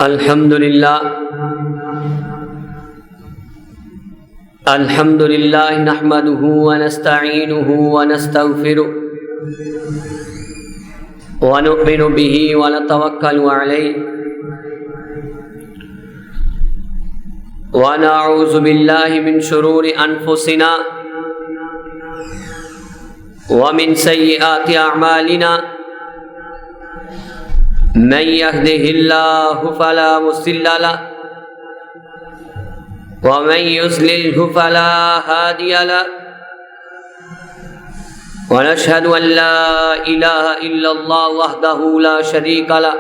الحمد للہ نحمده ونستعینه ونستغفره ونؤمن به ونتوکل علیہ ونعوذ باللہ من شرور انفسنا ومن سیئات اعمالنا من يهده الله فلا مضل له ومن يضلل فلا هادي له ونشهد أن لا إله إلا الله وحده لا شريك له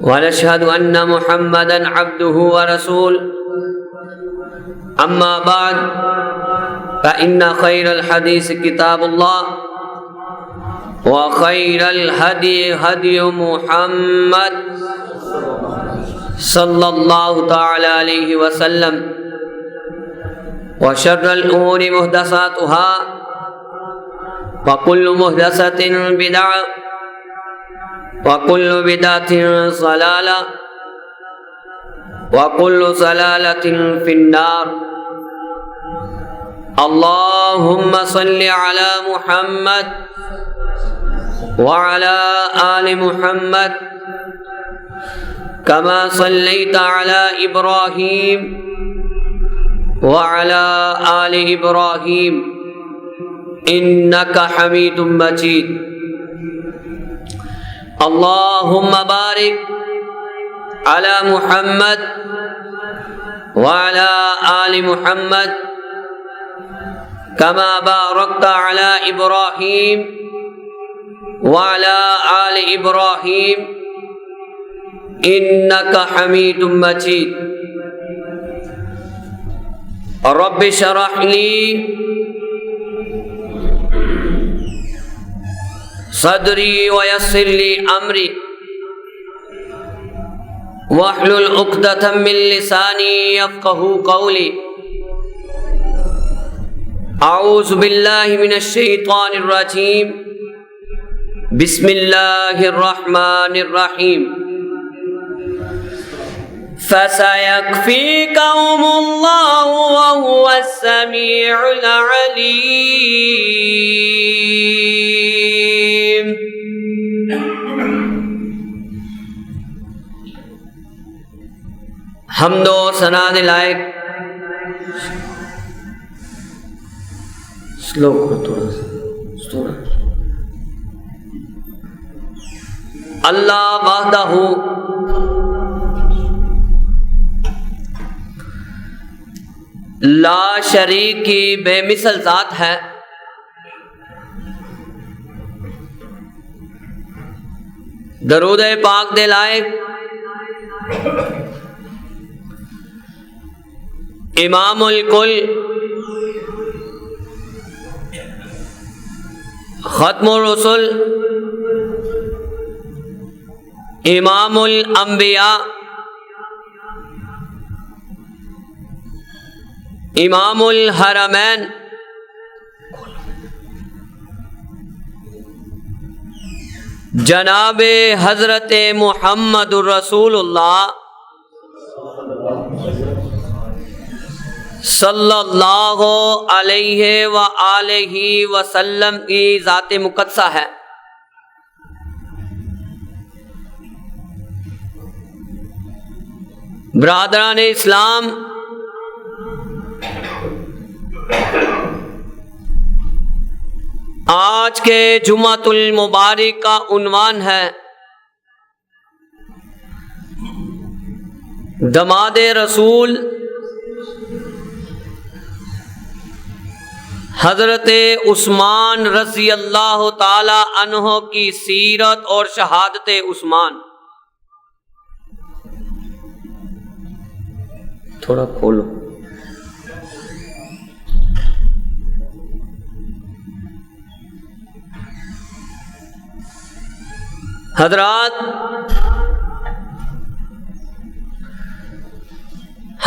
ونشهد أن محمدا عبده ورسوله أما بعد فإن خير الحديث كتاب الله وخير الهدي هدي محمد صلى الله تعالى عليه وسلم وشر الأمور محدثاتها وكل محدثة بدعة وكل بدعة ضلالة وكل ضلالة في النار. اللهم صل على محمد وعلى آل محمد كما صليت على إبراهيم وعلى آل إبراهيم إنك حميد مجيد. اللهم بارك على محمد وعلى آل محمد كما باركت على إبراهيم وعلى آل إبراهيم إنك حميد مجيد. رب اشرح لي صدري ويسر لي أمري واحلل عقدة من لساني يفقهوا قولي. أعوذ بالله من الشيطان الرجيم. بسم الله الرحمن الرحيم. فسيكفيكهم الله وهو السميع العليم. حمد و ثنا لائق سلو اللہ وحدہ لا شریک کی بے مثل ذات ہے. درود پاک دے لائق امام الکل ختم الرسل امام الانبیاء امام الحرمین جناب حضرت محمد الرسول اللہ صلی اللہ علیہ وآلہ وسلم کی ذات مقدسہ ہے. برادران اسلام، آج کے جمعۃ المبارک کا عنوان ہے دماد رسول حضرت عثمان رضی اللہ تعالی عنہ کی سیرت اور شہادت عثمان. تھوڑا کھولو. حضرات،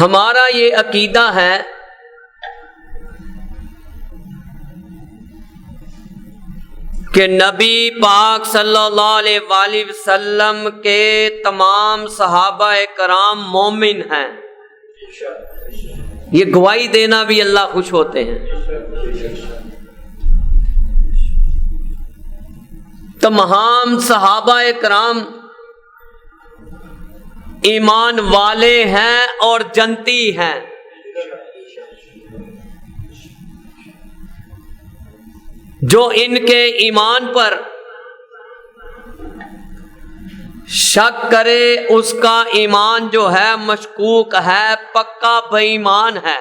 ہمارا یہ عقیدہ ہے کہ نبی پاک صلی اللہ علیہ وآلہ وسلم کے تمام صحابہ کرام مومن ہیں، یہ گواہی دینا بھی اللہ خوش ہوتے ہیں۔ تمام صحابہ کرام ایمان والے ہیں اور جنتی ہیں۔ جو ان کے ایمان پر شک کرے اس کا ایمان جو ہے مشکوک ہے، پکا بے ایمان ہے۔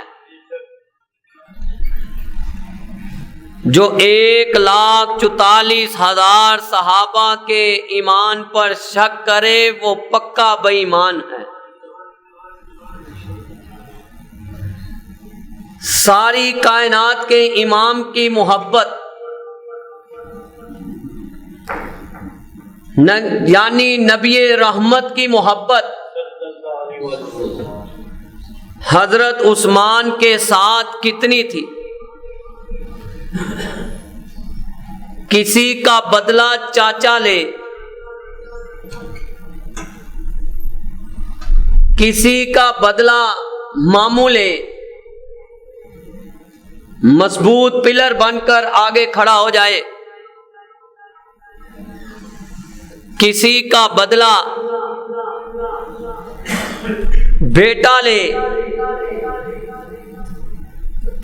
جو 1,44,000 صحابہ کے ایمان پر شک کرے وہ پکا بے ایمان ہے۔ ساری کائنات کے امام کی محبت یعنی نبی رحمت کی محبت حضرت عثمان کے ساتھ کتنی تھی؟ کسی کا بدلہ چاچا لے، کسی کا بدلہ ماموں لے، مضبوط پلر بن کر آگے کھڑا ہو جائے، کسی کا بدلہ بیٹا لے،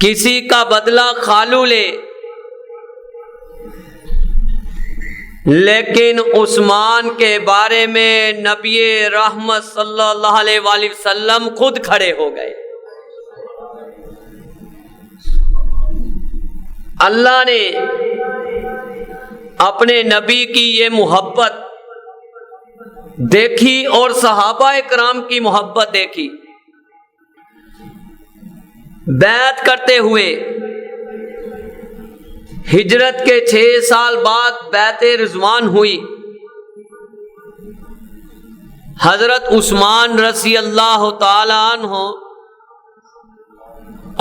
کسی کا بدلہ خالو لے، لیکن عثمان کے بارے میں نبی رحمت صلی اللہ علیہ وآلہ وسلم خود کھڑے ہو گئے۔ اللہ نے اپنے نبی کی یہ محبت دیکھی اور صحابہ کرام کی محبت دیکھی۔ بیعت کرتے ہوئے ہجرت کے 6 سال بعد بیعت رضوان ہوئی۔ حضرت عثمان رضی اللہ تعالی عنہ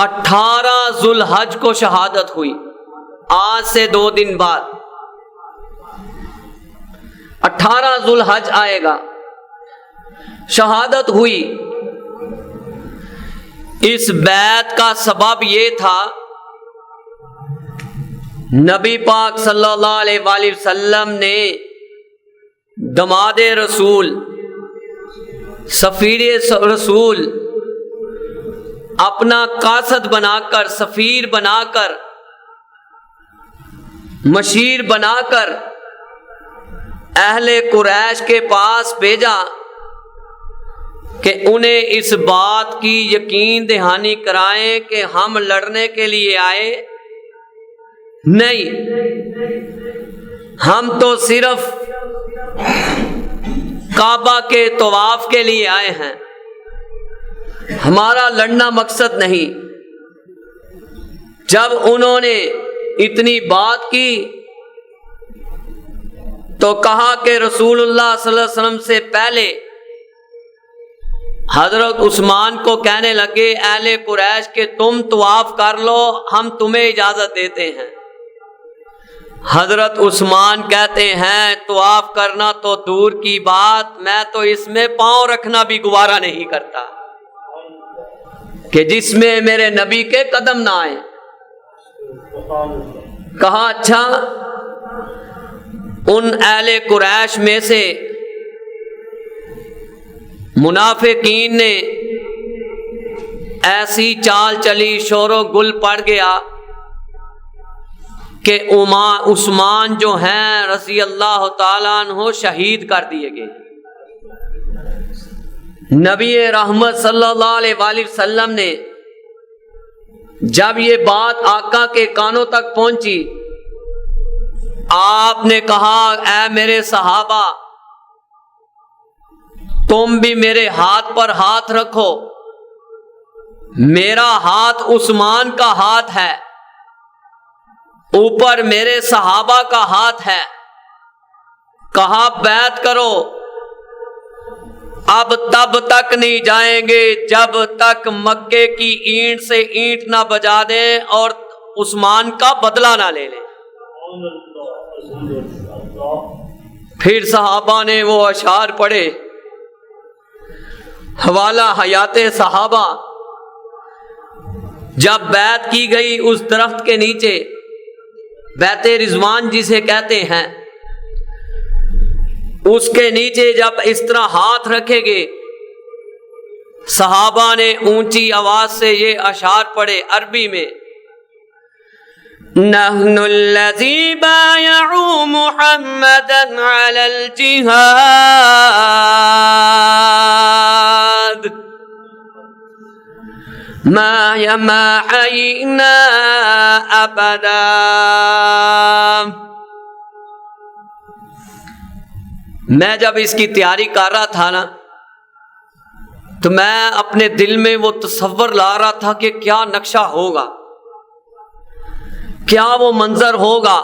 18 ذوالحج کو شہادت ہوئی، آج سے 2 دن بعد 18 ذوالحج آئے گا، شہادت ہوئی۔ اس بیعت کا سبب یہ تھا نبی پاک صلی اللہ علیہ وآلہ وسلم نے دماد رسول، سفیر رسول اپنا قاصد بنا کر، سفیر بنا کر، مشیر بنا کر اہل قریش کے پاس بھیجا کہ انہیں اس بات کی یقین دہانی کرائیں کہ ہم لڑنے کے لیے آئے نہیں، ہم تو صرف کعبہ کے طواف کے لیے آئے ہیں، ہمارا لڑنا مقصد نہیں۔ جب انہوں نے اتنی بات کی تو کہا کہ رسول اللہ صلی اللہ علیہ وسلم سے پہلے حضرت عثمان کو کہنے لگے اہل قریش کہ تم طواف کر لو، ہم تمہیں اجازت دیتے ہیں۔ حضرت عثمان کہتے ہیں طواف کرنا تو دور کی بات، میں تو اس میں پاؤں رکھنا بھی گوارا نہیں کرتا کہ جس میں میرے نبی کے قدم نہ آئیں۔ کہا اچھا، ان اہل قریش میں سے منافقین نے ایسی چال چلی، شور و گل پڑ گیا کہ عثمان جو ہیں رضی اللہ تعالیٰ عنہ شہید کر دیے گئے۔ نبی رحمت صلی اللہ علیہ وآلہ وسلم نے جب یہ بات آقا کے کانوں تک پہنچی، آپ نے کہا اے میرے صحابہ، تم بھی میرے ہاتھ پر ہاتھ رکھو، میرا ہاتھ عثمان کا ہاتھ ہے، اوپر میرے صحابہ کا ہاتھ ہے، کہا بیعت کرو، اب تب تک نہیں جائیں گے جب تک مکے کی اینٹ سے اینٹ نہ بجا دیں اور عثمان کا بدلہ نہ لے لیں۔ پھر صحابہ نے وہ اشعار پڑھے، حوالہ حیات صحابہ۔ جب بیعت کی گئی اس درخت کے نیچے، بیعت رضوان جسے کہتے ہیں، اس کے نیچے جب اس طرح ہاتھ رکھے گے، صحابہ نے اونچی آواز سے یہ اشعار پڑھے عربی میں، نحن الذی بایعوا محمدا علی الجہاد ما حیینا ابدا۔ میں جب اس کی تیاری کر رہا تھا نا، تو میں اپنے دل میں وہ تصور لا رہا تھا کہ کیا نقشہ ہوگا، کیا وہ منظر ہوگا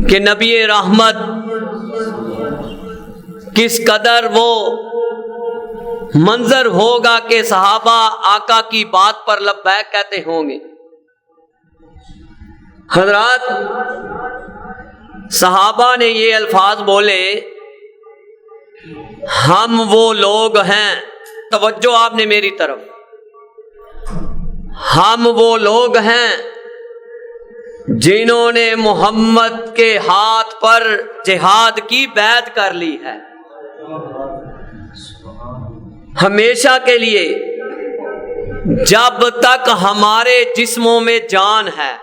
کہ نبی رحمت کس قدر وہ منظر ہوگا کہ صحابہ آقا کی بات پر لبیک کہتے ہوں گے۔ حضرات، صحابہ نے یہ الفاظ بولے، ہم وہ لوگ ہیں، توجہ آپ نے میری طرف، ہم وہ لوگ ہیں جنہوں نے محمد کے ہاتھ پر جہاد کی بیعت کر لی ہے ہمیشہ کے لیے، جب تک ہمارے جسموں میں جان ہے۔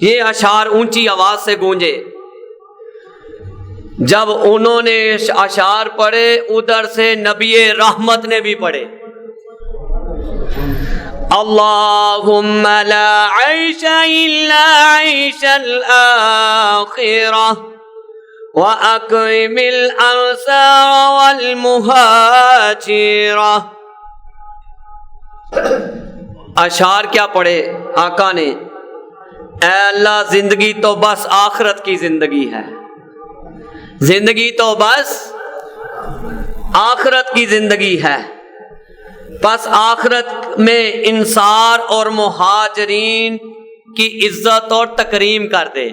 یہ اشعار اونچی آواز سے گونجے۔ جب انہوں نے اشعار پڑھے، ادھر سے نبی رحمت نے بھی پڑھے، اللہم لا عیش الا عیش الآخرہ وَأَكْرِمِ الْأَنصَارَ وَالْمُهَاجِرَ۔ اشعار کیا پڑھے آقا نے؟ اے اللہ، زندگی تو بس آخرت کی زندگی ہے، زندگی تو بس آخرت کی زندگی ہے، بس آخرت میں انصار اور مہاجرین کی عزت اور تکریم کر دے۔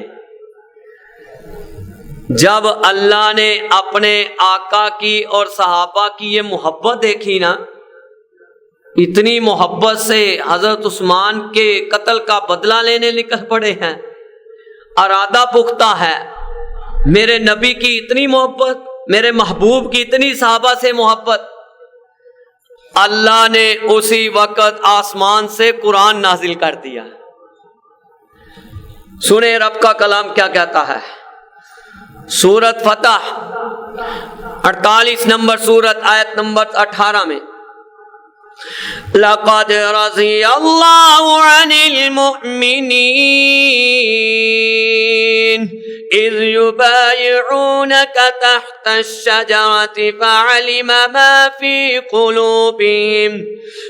جب اللہ نے اپنے آقا کی اور صحابہ کی یہ محبت دیکھی نا، اتنی محبت سے حضرت عثمان کے قتل کا بدلہ لینے نکل پڑے ہیں، ارادہ پختہ ہے۔ میرے نبی کی اتنی محبت، میرے محبوب کی اتنی صحابہ سے محبت، اللہ نے اسی وقت آسمان سے قرآن نازل کر دیا۔ سنیں رب کا کلام کیا کہتا ہے۔ سورت فتح 48 نمبر سورت، آیت نمبر 18 میں، لَقَدْ رَضِيَ اللَّهُ عَنِ الْمُؤْمِنِينَ إِذْ يُبَايِعُونَكَ تَحْتَ الشَّجَرَةِ فَعَلِمَ مَا فِي قُلُوبِهِمْ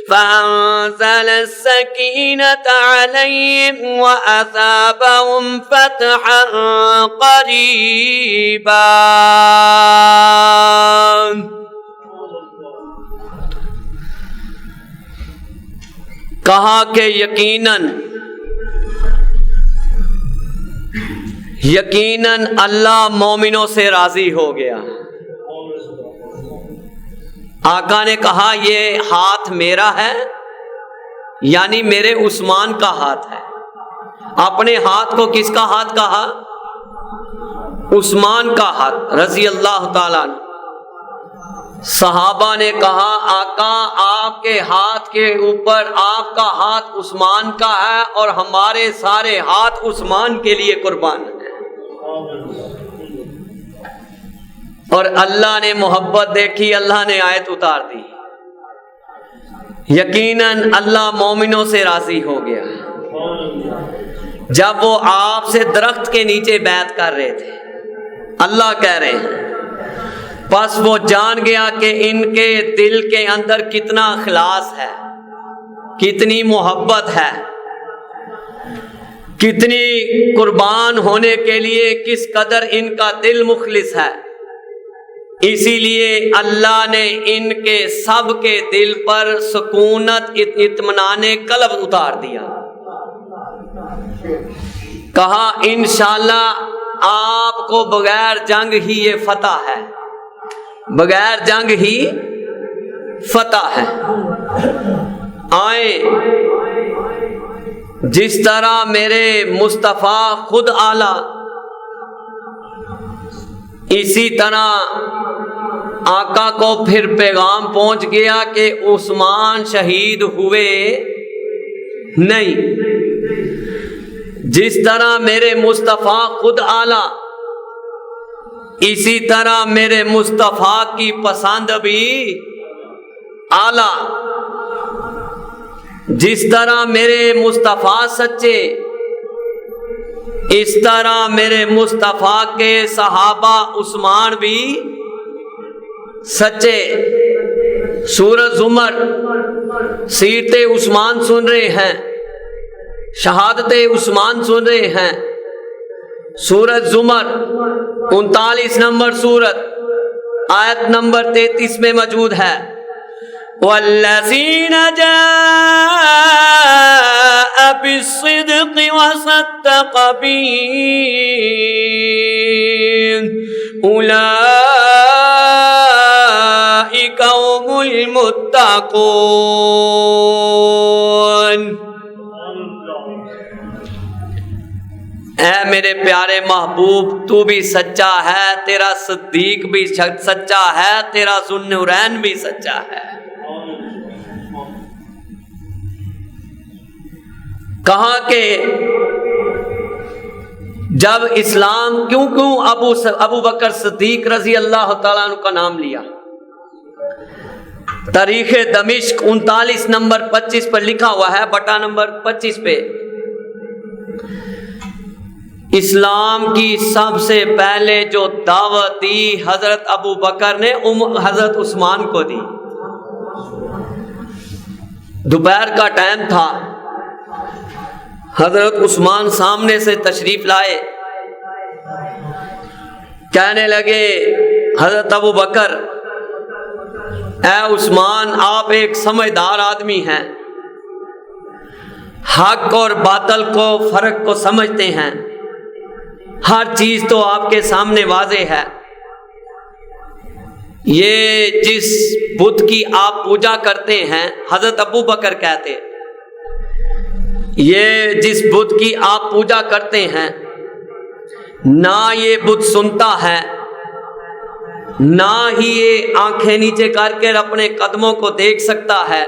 فَأَنزَلَ السَّكِينَةَ عَلَيْهِمْ وَأَثَابَهُمْ فَتْحًا قَرِيبًا۔ کہا کہ یقیناً اللہ مومنوں سے راضی ہو گیا۔ آقا نے کہا یہ ہاتھ میرا ہے، یعنی میرے عثمان کا ہاتھ ہے۔ اپنے ہاتھ کو کس کا ہاتھ کہا؟ عثمان کا ہاتھ رضی اللہ تعالیٰ عنہ۔ صحابہ نے کہا آقا آپ کے ہاتھ کے اوپر آپ کا ہاتھ عثمان کا ہے اور ہمارے سارے ہاتھ عثمان کے لیے قربان ہیں۔ اور اللہ نے محبت دیکھی، اللہ نے آیت اتار دی، یقیناً اللہ مومنوں سے راضی ہو گیا۔ جب وہ آپ سے درخت کے نیچے بیعت کر رہے تھے، اللہ کہہ رہے ہیں، بس وہ جان گیا کہ ان کے دل کے اندر کتنا اخلاص ہے، کتنی محبت ہے، کتنی قربان ہونے کے لیے کس قدر ان کا دل مخلص ہے۔ اسی لیے اللہ نے ان کے سب کے دل پر سکونت، اطمینان قلب اتار دیا۔ کہا انشاءاللہ آپ کو بغیر جنگ ہی یہ فتح ہے، بغیر جنگ ہی فتح ہے۔ آئیں جس طرح میرے مصطفیٰ خود اعلیٰ، اسی طرح آقا کو پھر پیغام پہنچ گیا کہ عثمان شہید ہوئے نہیں۔ جس طرح میرے مصطفیٰ خود اعلیٰ، اسی طرح میرے مصطفیٰ کی پسند بھی اعلیٰ۔ جس طرح میرے مصطفیٰ سچے، اس طرح میرے مصطفیٰ کے صحابہ عثمان بھی سچے۔ سورۃ زمر سیرت عثمان سن رہے ہیں، شہادت عثمان سن رہے ہیں۔ سورۃ زمر 39 نمبر سورت، آیت نمبر 33 میں موجود ہے، والذین جاء بالصدق وصدق به اولئک هم المتقون۔ اے میرے پیارے محبوب، تو بھی سچا ہے، تیرا صدیق بھی سچا ہے، تیرا ذوالنورین بھی سچا ہے۔ کہا کہ جب اسلام کیوں ابو بکر صدیق رضی اللہ تعالیٰ عنہ کا نام لیا؟ تاریخ دمشق 39 نمبر 25 پر لکھا ہوا ہے، بٹا نمبر 25 پہ، اسلام کی سب سے پہلے جو دعوت دی حضرت ابو بکر نے حضرت عثمان کو دی۔ دوپہر کا ٹائم تھا، حضرت عثمان سامنے سے تشریف لائے، کہنے لگے حضرت ابو بکر، اے عثمان، آپ ایک سمجھدار آدمی ہیں، حق اور باطل کو فرق کو سمجھتے ہیں، ہر چیز تو آپ کے سامنے واضح ہے۔ یہ جس بت کی آپ پوجا کرتے ہیں، حضرت ابو بکر کہتے، یہ جس بت کی آپ پوجا کرتے ہیں، نہ یہ بت سنتا ہے، نہ ہی یہ آنکھیں نیچے کر کے اپنے قدموں کو دیکھ سکتا ہے،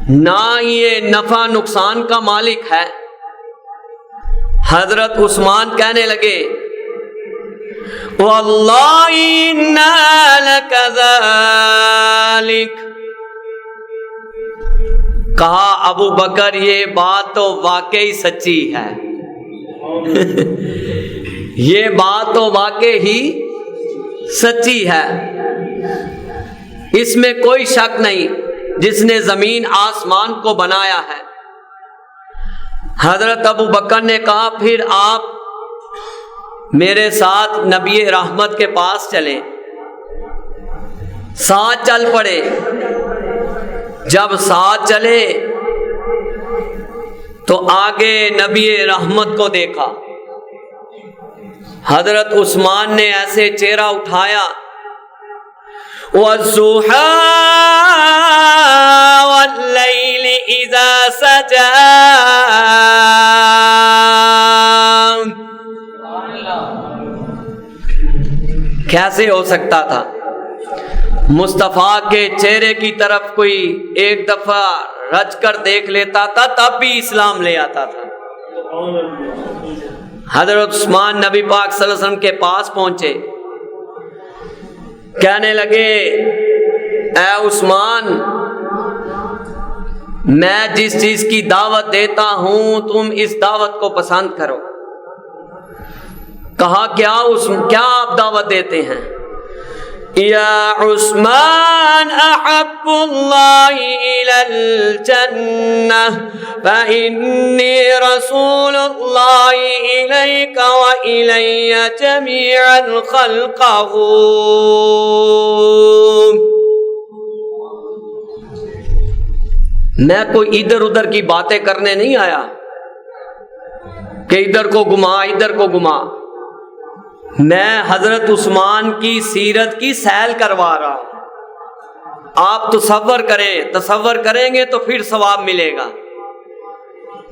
نہ یہ نفع نقصان کا مالک ہے۔ حضرت عثمان کہنے لگے واللہ انا لکذالک، کہا ابو بکر یہ بات تو واقعی سچی ہے، یہ بات تو واقعی ہی سچی ہے، اس میں کوئی شک نہیں، جس نے زمین آسمان کو بنایا ہے۔ حضرت ابو بکر نے کہا پھر آپ میرے ساتھ نبی رحمت کے پاس چلیں، ساتھ چل پڑے۔ جب ساتھ چلے تو آگے نبی رحمت کو دیکھا، حضرت عثمان نے ایسے چہرہ اٹھایا، وَالضُّحَىٰ وَاللَّيْلِ إِذَا سَجَىٰ، کیسے ہو سکتا تھا مصطفیٰ کے چہرے کی طرف کوئی ایک دفعہ رچ کر دیکھ لیتا تھا تب بھی اسلام لے آتا تھا۔ حضرت عثمان نبی پاک صلی اللہ علیہ وسلم کے پاس پہنچے، کہنے لگے اے عثمان، میں جس چیز کی دعوت دیتا ہوں تم اس دعوت کو پسند کرو۔ کہا کیا آپ دعوت دیتے ہیں؟ یا عثمان احب اللہ الی الجنہ فانی رسول اللہ الیک والی جمیعا خلقہ۔ میں کوئی ادھر ادھر کی باتیں کرنے نہیں آیا، کہ ادھر کو گھما ادھر کو گھما، میں حضرت عثمان کی سیرت کی سیل کروا رہا ہوں، آپ تصور کریں گے تو پھر ثواب ملے گا،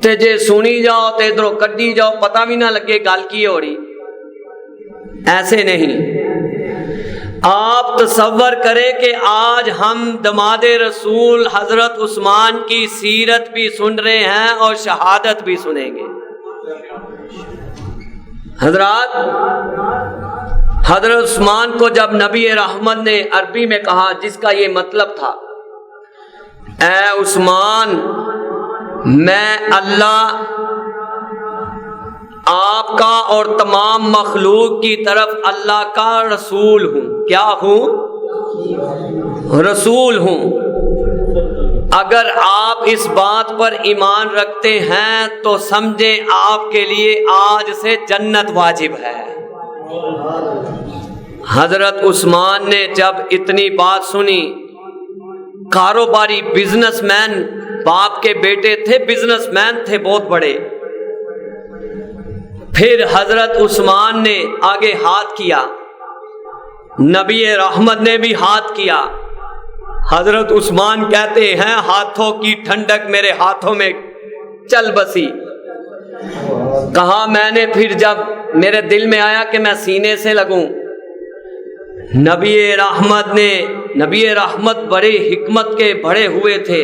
تے جے سنی جاؤ تے ادھروں کڈی جاؤ، پتہ بھی نہ لگے گل کی ہو رہی، ایسے نہیں۔ آپ تصور کریں کہ آج ہم دماد رسول حضرت عثمان کی سیرت بھی سن رہے ہیں اور شہادت بھی سنیں گے۔ حضرات، حضرت عثمان کو جب نبی رحمت نے عربی میں کہا، جس کا یہ مطلب تھا، اے عثمان، میں اللہ آپ کا اور تمام مخلوق کی طرف اللہ کا رسول ہوں۔ کیا ہوں؟ رسول ہوں۔ اگر آپ اس بات پر ایمان رکھتے ہیں تو سمجھیں آپ کے لیے آج سے جنت واجب ہے۔ حضرت عثمان نے جب اتنی بات سنی، کاروباری بزنس مین، باپ کے بیٹے تھے، بزنس مین تھے بہت بڑے، پھر حضرت عثمان نے آگے ہاتھ کیا، نبی رحمت نے بھی ہاتھ کیا۔ حضرت عثمان کہتے ہیں ہاتھوں کی ٹھنڈک میرے ہاتھوں میں چل بسی۔ کہا میں نے پھر جب میرے دل میں آیا کہ میں سینے سے لگوں، نبی رحمت بڑے حکمت کے بڑے ہوئے تھے،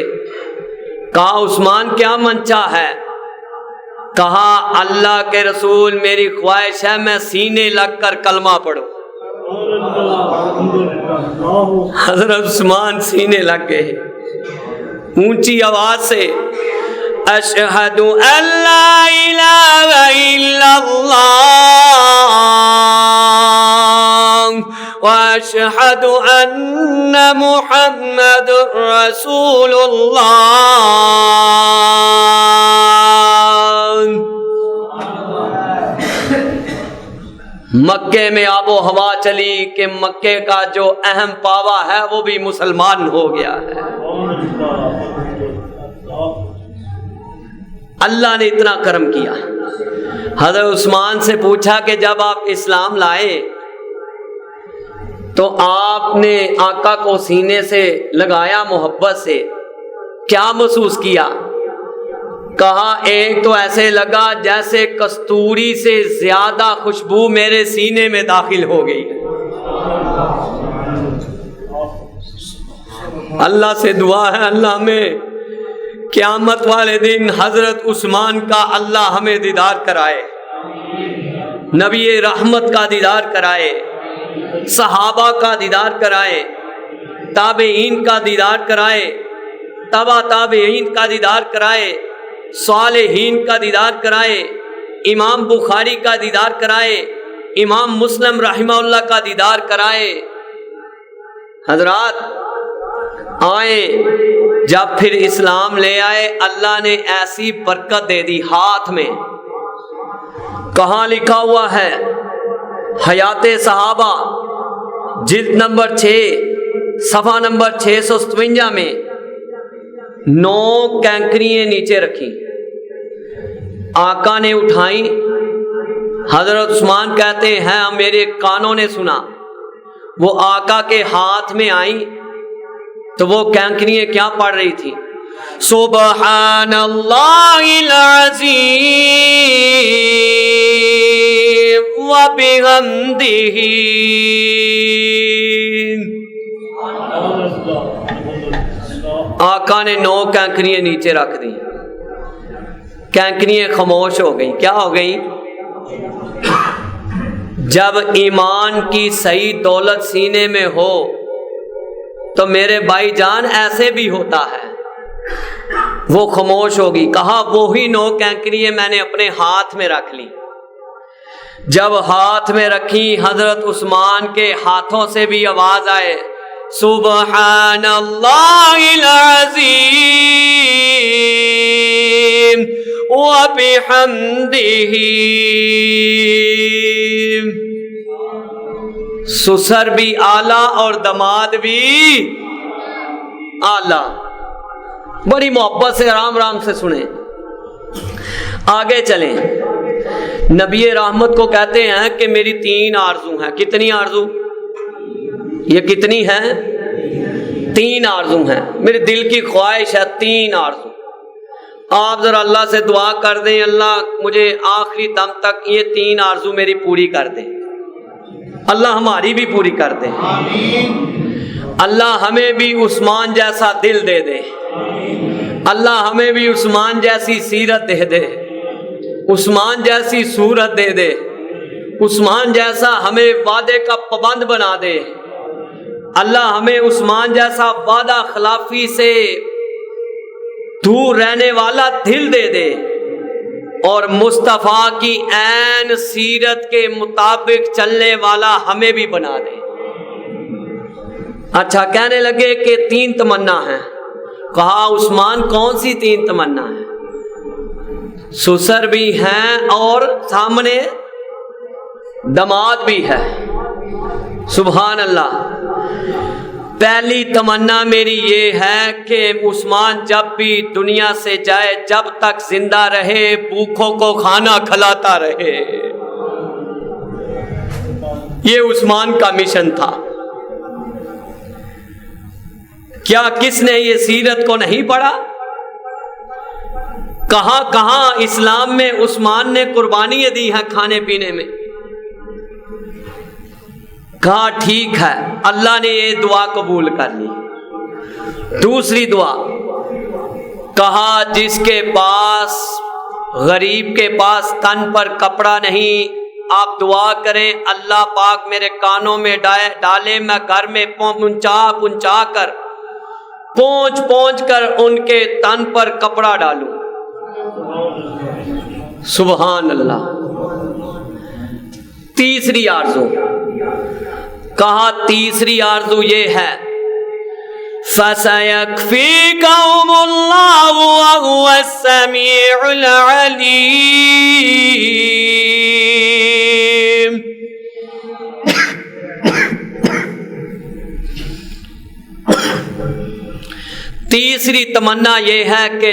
کہا عثمان کیا منچا ہے؟ کہا اللہ کے رسول میری خواہش ہے میں سینے لگ کر کلمہ پڑھوں۔ حضرت عثمان سینے لگ گئے، اونچی آواز سے اشہد ان لا الہ الا اللہ واشہد ان محمد رسول اللہ۔ مکے میں آب و ہوا چلی کہ مکے کا جو اہم پاوا ہے وہ بھی مسلمان ہو گیا ہے۔ اللہ نے اتنا کرم کیا۔ حضرت عثمان سے پوچھا کہ جب آپ اسلام لائے تو آپ نے آقا کو سینے سے لگایا محبت سے، کیا محسوس کیا؟ کہا ایک تو ایسے لگا جیسے کستوری سے زیادہ خوشبو میرے سینے میں داخل ہو گئی۔ اللہ سے دعا ہے اللہ میں قیامت والے دن حضرت عثمان کا اللہ ہمیں دیدار کرائے، نبی رحمت کا دیدار کرائے، صحابہ کا دیدار کرائے، تابعین کا دیدار کرائے، تبع تابعین کا دیدار کرائے، صالحین کا دیدار کرائے، امام بخاری کا دیدار کرائے، امام مسلم رحمہ اللہ کا دیدار کرائے۔ حضرات آئے، جب پھر اسلام لے آئے اللہ نے ایسی برکت دے دی ہاتھ میں۔ کہاں لکھا ہوا ہے؟ حیات صحابہ جلد نمبر 6 صفحہ نمبر 657 میں 9 کینکریاں نیچے رکھی، آقا نے اٹھائیں۔ حضرت عثمان کہتے ہیں میرے کانوں نے سنا، وہ آقا کے ہاتھ میں آئیں تو وہ کینکریاں کیا پڑھ رہی تھی؟ سبحان اللہ العظیم وبحمدہ۔ آقا نے 9 کینکریاں نیچے رکھ دی، کینکریاں خاموش ہو گئیں۔ کیا ہو گئیں؟ جب ایمان کی صحیح دولت سینے میں ہو تو میرے بھائی جان ایسے بھی ہوتا ہے، وہ خاموش ہوگی۔ کہا وہی 9 کینکریاں میں نے اپنے ہاتھ میں رکھ لی۔ جب ہاتھ میں رکھی حضرت عثمان کے ہاتھوں سے بھی آواز آئے سبحان اللہ العظیم وبحمدہ۔ سسر بھی اعلیٰ اور دماد بھی اعلیٰ۔ بڑی محبت سے آرام آرام سے سنیں، آگے چلیں۔ نبی رحمت کو کہتے ہیں کہ میری 3 آرزو ہیں. کتنی آرزو؟ یہ کتنی ہیں؟ 3 آرزو ہیں. میرے دل کی خواہش ہے 3 آرزو. آپ ذرا اللہ سے دعا کر دیں اللہ مجھے آخری دم تک یہ 3 آرزو میری پوری کر دیں. اللہ ہماری بھی پوری کر دے. اللہ ہمیں بھی عثمان جیسا دل دے دے. اللہ ہمیں بھی عثمان جیسی سیرت دے دے, عثمان جیسی صورت دے دے, عثمان جیسا ہمیں وعدے کا پابند بنا دے. اللہ ہمیں عثمان جیسا وعدہ خلافی سے دور رہنے والا دل دے دے, اور مصطفیٰ کی عین سیرت کے مطابق چلنے والا ہمیں بھی بنا دے. اچھا, کہنے لگے کہ 3 تمنا ہیں. کہا عثمان کون سی 3 تمنا ہیں؟ سسر بھی ہیں اور سامنے داماد بھی ہے. سبحان اللہ. پہلی تمنا میری یہ ہے کہ عثمان جب بھی دنیا سے جائے جب تک زندہ رہے بھوکھوں کو کھانا کھلاتا رہے. یہ عثمان کا مشن تھا. کیا کس نے یہ سیرت کو نہیں پڑھا؟ کہاں کہاں اسلام میں عثمان نے قربانیاں دی ہیں کھانے پینے میں. کہا ٹھیک ہے, اللہ نے یہ دعا قبول کر لی. دوسری دعا, کہا جس کے پاس غریب کے پاس تن پر کپڑا نہیں آپ دعا کریں اللہ پاک میرے کانوں میں ڈالے, میں گھر میں پہنچا کر پہنچ کر ان کے تن پر کپڑا ڈالوں. سبحان اللہ. تیسری آرزو, کہا تیسری آرزو یہ ہے فَسَيَكْفِيكَهُمُ اللَّهُ وَهُوَ السَّمِيعُ الْعَلِيمُ. تیسری تمنا یہ ہے کہ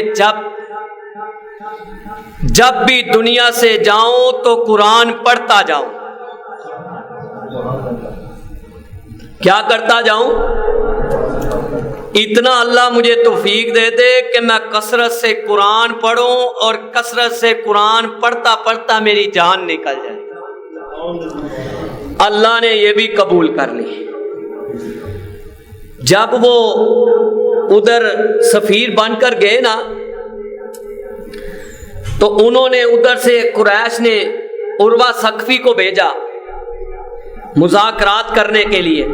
جب بھی دنیا سے جاؤں تو قرآن پڑھتا جاؤں. کیا کرتا جاؤں؟ اتنا اللہ مجھے توفیق دے دے کہ میں کثرت سے قرآن پڑھوں اور کثرت سے قرآن پڑھتا پڑھتا میری جان نکل جائے. اللہ نے یہ بھی قبول کر لی. جب وہ ادھر سفیر بن کر گئے نا تو انہوں نے ادھر سے قریش نے عروہ ثقفی کو بھیجا مذاکرات کرنے کے لیے.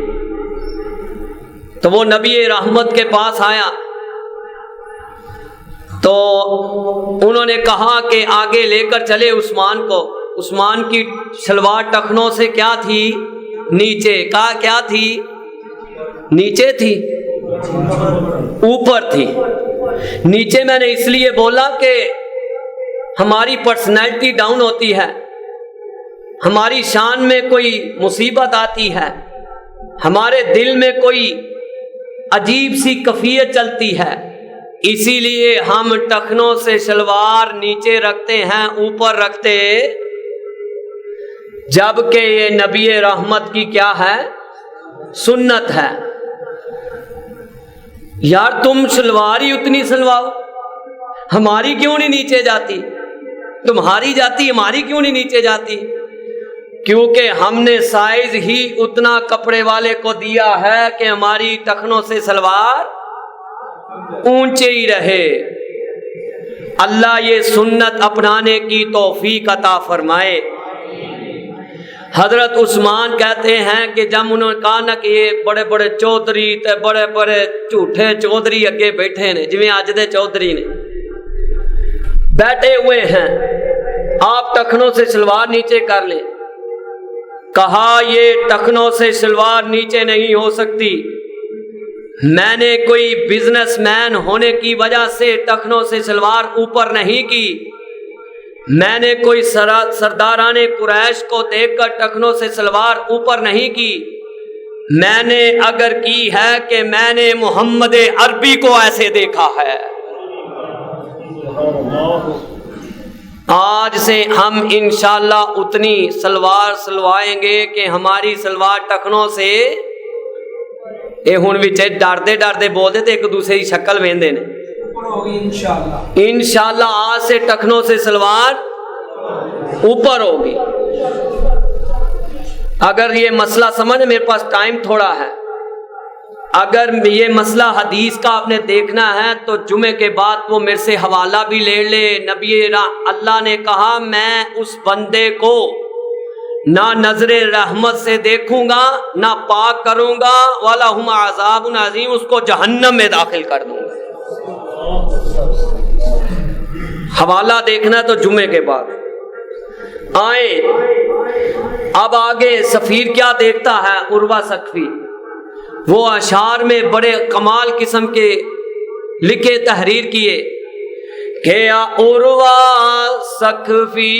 تو وہ نبی رحمت کے پاس آیا تو انہوں نے کہا کہ آگے لے کر چلے عثمان کو. عثمان کی شلوار ٹخنوں سے کیا تھی؟ نیچے. کہا کیا تھی؟ نیچے تھی, اوپر تھی. نیچے میں نے اس لیے بولا کہ ہماری پرسنالٹی ڈاؤن ہوتی ہے, ہماری شان میں کوئی مصیبت آتی ہے, ہمارے دل میں کوئی عجیب سی کیفیت چلتی ہے, اسی لیے ہم ٹخنوں سے شلوار نیچے رکھتے ہیں اوپر رکھتے, جبکہ یہ نبی رحمت کی کیا ہے؟ سنت ہے. یار تم شلوار ہی اتنی سلواؤ, ہماری کیوں نہیں نیچے جاتی؟ تمہاری جاتی, ہماری کیوں نہیں نیچے جاتی؟ کیونکہ ہم نے سائز ہی اتنا کپڑے والے کو دیا ہے کہ ہماری ٹخنوں سے سلوار اونچے ہی رہے. اللہ یہ سنت اپنانے کی توفیق عطا فرمائے. حضرت عثمان کہتے ہیں کہ جب انہوں نے کہا نا کہ یہ بڑے بڑے چودھری تے بڑے بڑے جھوٹے چودھری اگے بیٹھے نے, جویں اج دے چودھری نے بیٹھے ہوئے ہیں, آپ ٹخنوں سے شلوار نیچے کر لیں. کہا یہ ٹخنوں سے شلوار نیچے نہیں ہو سکتی. میں نے کوئی بزنس مین ہونے کی وجہ سے ٹخنوں سے شلوار اوپر نہیں کی, میں نے کوئی سرداران قریش کو دیکھ کر ٹخنوں سے سلوار اوپر نہیں کی. میں نے اگر کی ہے کہ میں نے محمد عربی کو ایسے دیکھا ہے. آج سے ہم انشاءاللہ اتنی سلوار سلوائیں گے کہ ہماری سلوار ٹکھنوں سے اے ہن وچ ڈردے ڈردے بولتے تے ایک دوسرے کی شکل ویندے نے انشاءاللہ آج سے ٹکھنوں سے سلوار اوپر ہوگی. اگر یہ مسئلہ سمجھ، میرے پاس ٹائم تھوڑا ہے، اگر یہ مسئلہ حدیث کا آپ نے دیکھنا ہے تو جمعے کے بعد وہ میرے سے حوالہ بھی لے لے. نبی اللہ نے کہا میں اس بندے کو نہ نظر رحمت سے دیکھوں گا نہ پاک کروں گا، وَلَهُمْ عَذَابٌ عَظِيمٌ، اس کو جہنم میں داخل کر دوں گا. حوالہ دیکھنا تو جمعے کے بعد. آئیں اب آگے سفیر کیا دیکھتا ہے. عروہ ثقفی وہ اشعار میں بڑے کمال قسم کے لکھے تحریر کیے کہ عروہ ثقفی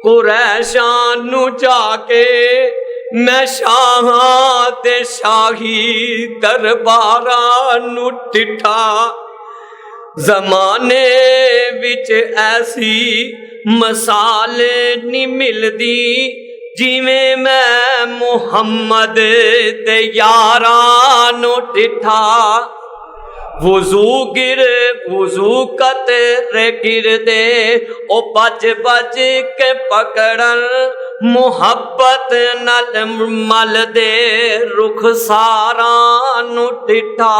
قریشان نو جا کے میں شاہاں تے شاہی درباراں نو ٹٹھا، زمانے وچ ایسی مثال نہیں ملدی جویں میں محمد تے یاراں نو ڈٹھا. وضو قطرے گردے او بج بج کے پکڑن، محبت نال مل دے رخ ساراں نو ڈٹھا.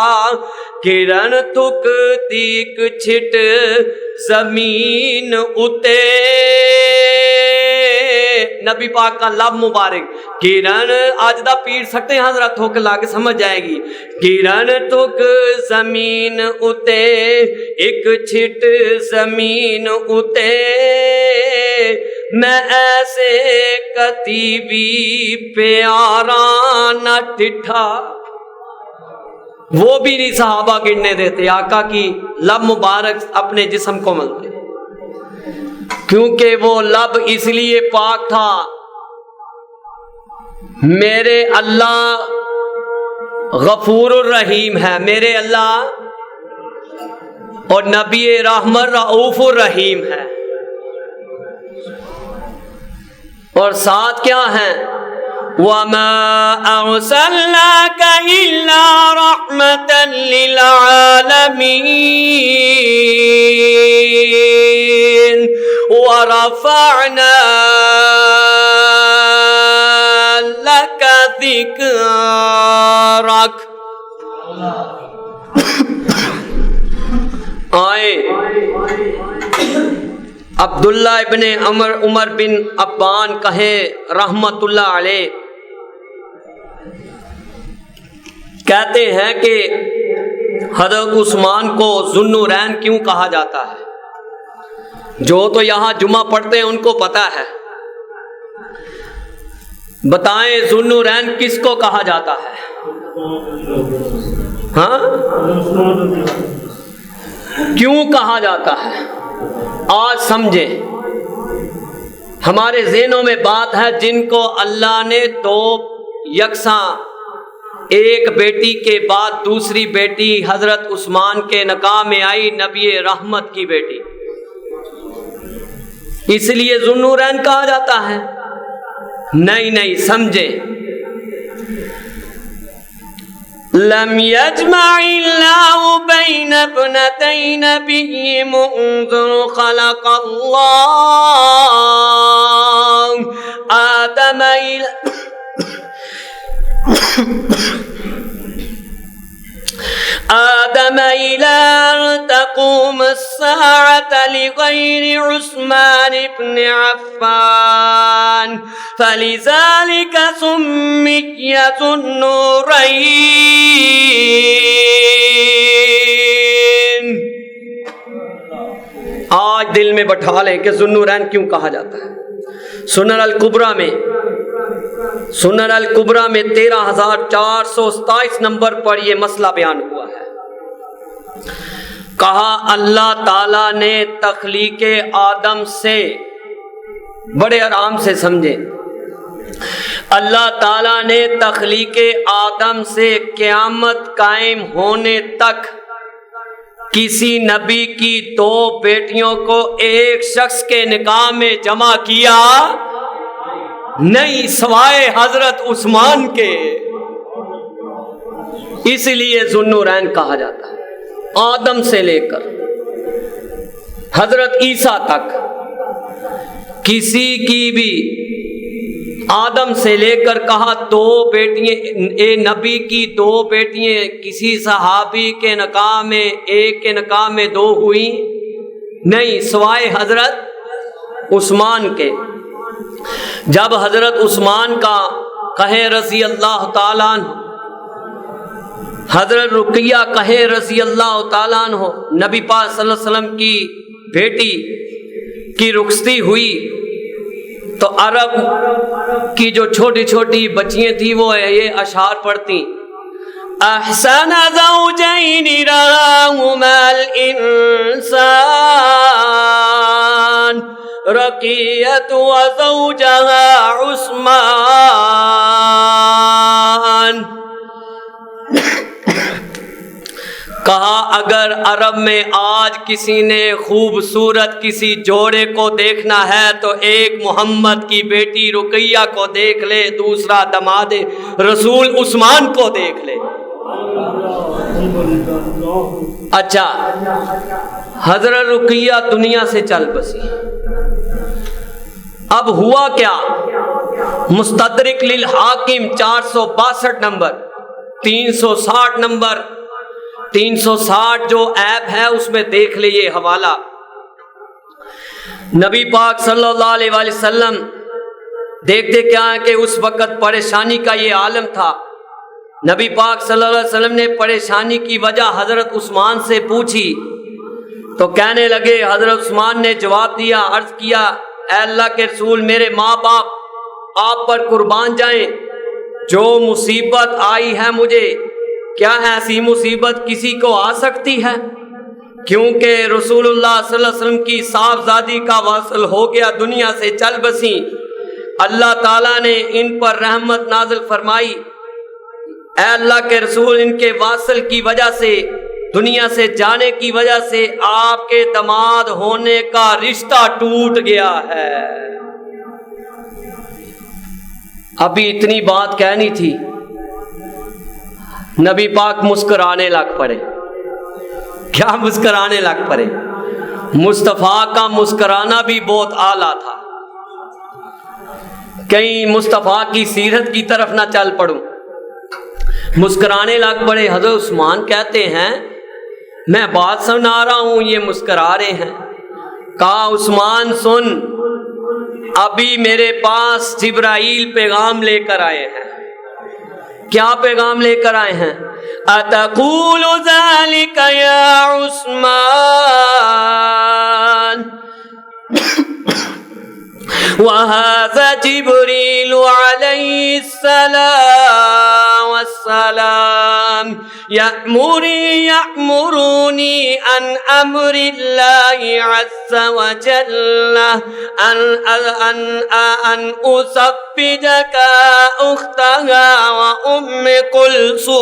کرن تھک دیک چھٹ زمین اتے، نبی پاک کا لب مبارک. کرن آج دا پیر سکتے ہیں ذرا تھوک لا کے سمجھ جائے گی. کرن تھک زمین اتے، ایک چھٹ زمین اتے، میں ایسے کتی بھی پیاراں نہ ٹھٹھا. وہ بھی نہیں صحابہ گرنے دیتے، آقا کی لب مبارک اپنے جسم کو ملتے، کیونکہ وہ لب اس لیے پاک تھا. میرے اللہ غفور الرحیم ہے، میرے اللہ، اور نبی رحمت رؤوف الرحیم ہے. اور ساتھ کیا ہیں؟ وَمَا أَرْسَلْنَاكَ إِلَّا رَحْمَةً لِّلْعَالَمِينَ وَرَفَعْنَا لَكَ ذِكْرَكَ. آئیں عبداللہ ابن عمر بن عبان کہیں رحمت اللہ علیہ، کہتے ہیں کہ حضرت عثمان کو ذو النورین کیوں کہا جاتا ہے. جو تو یہاں جمعہ پڑھتے ہیں ان کو پتا ہے، بتائیں ذو النورین کس کو کہا جاتا ہے؟ ہاں کیوں کہا جاتا ہے؟ آج سمجھیں. ہمارے ذہنوں میں بات ہے جن کو اللہ نے دو یکساں، ایک بیٹی کے بعد دوسری بیٹی حضرت عثمان کے نکاح میں آئی، نبی رحمت کی بیٹی، اس لیے ذو النورین کہا جاتا ہے. نہیں سمجھیں. لم يجمع الله بين ابنتي نبي منذ خلق الله آدم إلى تقوم الساعة لغير عثمان بن عفان، فلذلك سمي ذو النورين. آج دل میں بٹھا لیں کہ ذو النورین کیوں کہا جاتا ہے. سنن الکبریٰ میں 13,427 نمبر پر یہ مسئلہ بیان ہوا ہے. کہا اللہ تعالیٰ نے تخلیق آدم سے، بڑے آرام سے سمجھیں، اللہ تعالیٰ نے تخلیق آدم سے قیامت قائم ہونے تک کسی نبی کی 2 بیٹیوں کو ایک شخص کے نکاح میں جمع کیا نہیں سوائے حضرت عثمان کے. اس لیے ذوالنورین کہا جاتا ہے. آدم سے لے کر حضرت عیسیٰ تک کسی کی بھی، آدم سے لے کر کہا 2 بیٹیاں، نبی کی 2 بیٹیاں کسی صحابی کے نکاح میں، ایک کے نکاح میں 2 ہوئی نہیں سوائے حضرت عثمان کے. جب حضرت عثمان کا کہیں رضی اللہ تعالیٰ عنہ، حضرت رقیہ کہیں رضی اللہ تعالیٰ عنہ، نبی پاک صلی اللہ علیہ وسلم کی بیٹی کی رخصتی ہوئی تو عرب کی جو چھوٹی چھوٹی بچیاں تھیں وہ یہ اشعار پڑھتی: احسن زوجین رآہما الانسان رقیۃ وزوجہا عثمان. کہا اگر عرب میں آج کسی نے خوبصورت کسی جوڑے کو دیکھنا ہے تو ایک محمد کی بیٹی رقیہ کو دیکھ لے، دوسرا دماد رسول عثمان کو دیکھ لے. اچھا، حضرت رقیہ دنیا سے چل بسی. اب ہوا کیا؟ مستدرک للحاکم 462 نمبر، 360 نمبر، 360 جو ایپ ہے اس میں دیکھ لیے حوالہ. نبی پاک صلی اللہ علیہ وآلہ وسلم دیکھتے کیا ہے کہ اس وقت پریشانی کا یہ عالم تھا. نبی پاک صلی اللہ علیہ وسلم نے پریشانی کی وجہ حضرت عثمان سے پوچھی تو کہنے لگے، حضرت عثمان نے جواب دیا، عرض کیا اے اللہ کے رسول، میرے ماں باپ آپ پر قربان جائیں، جو مصیبت آئی ہے مجھے، کیا ایسی مصیبت کسی کو آ سکتی ہے؟ کیونکہ رسول اللہ صلی اللہ علیہ وسلم کی صاحبزادی کا واصل ہو گیا، دنیا سے چل بسی. اللہ تعالیٰ نے ان پر رحمت نازل فرمائی. اے اللہ کے رسول، ان کے واصل کی وجہ سے، دنیا سے جانے کی وجہ سے آپ کے داماد ہونے کا رشتہ ٹوٹ گیا ہے. ابھی اتنی بات کہنی تھی، نبی پاک مسکرانے لگ پڑے. کیا مسکرانے لگ پڑے؟ مصطفیٰ کا مسکرانا بھی بہت اعلیٰ تھا. کہیں مصطفیٰ کی سیرت کی طرف نہ چل پڑوں. مسکرانے لگ پڑے. حضرت عثمان کہتے ہیں میں بات سنا رہا ہوں، یہ مسکرا رہے ہیں. کہا عثمان سن، ابھی میرے پاس جبرائیل پیغام لے کر آئے ہیں. کیا پیغام لے کر آئے ہیں؟ اتقول ذلك یا عثمان وهذا جبريل عليه السلام يأمرني عن أمر الله عز وجل أن أصبجك أختها وأم كلثوم.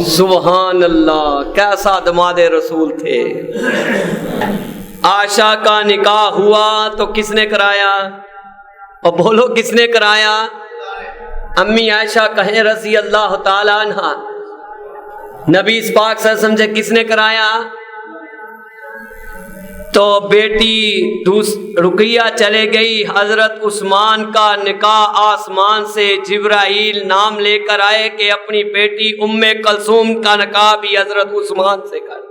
سبحان اللہ، کیسا دماد رسول تھے. عائشہ کا نکاح ہوا تو کس نے کرایا؟ اور بولو کس نے کرایا؟ امی عائشہ کہیں رضی اللہ تعالیٰ عنہ. نبی پاک صلی اللہ علیہ وسلم سے کس نے کرایا؟ تو بیٹی رقیہ چلے گئی. حضرت عثمان کا نکاح آسمان سے جبرائیل نام لے کر آئے کہ اپنی بیٹی ام کلثوم کا نکاح بھی حضرت عثمان سے کر.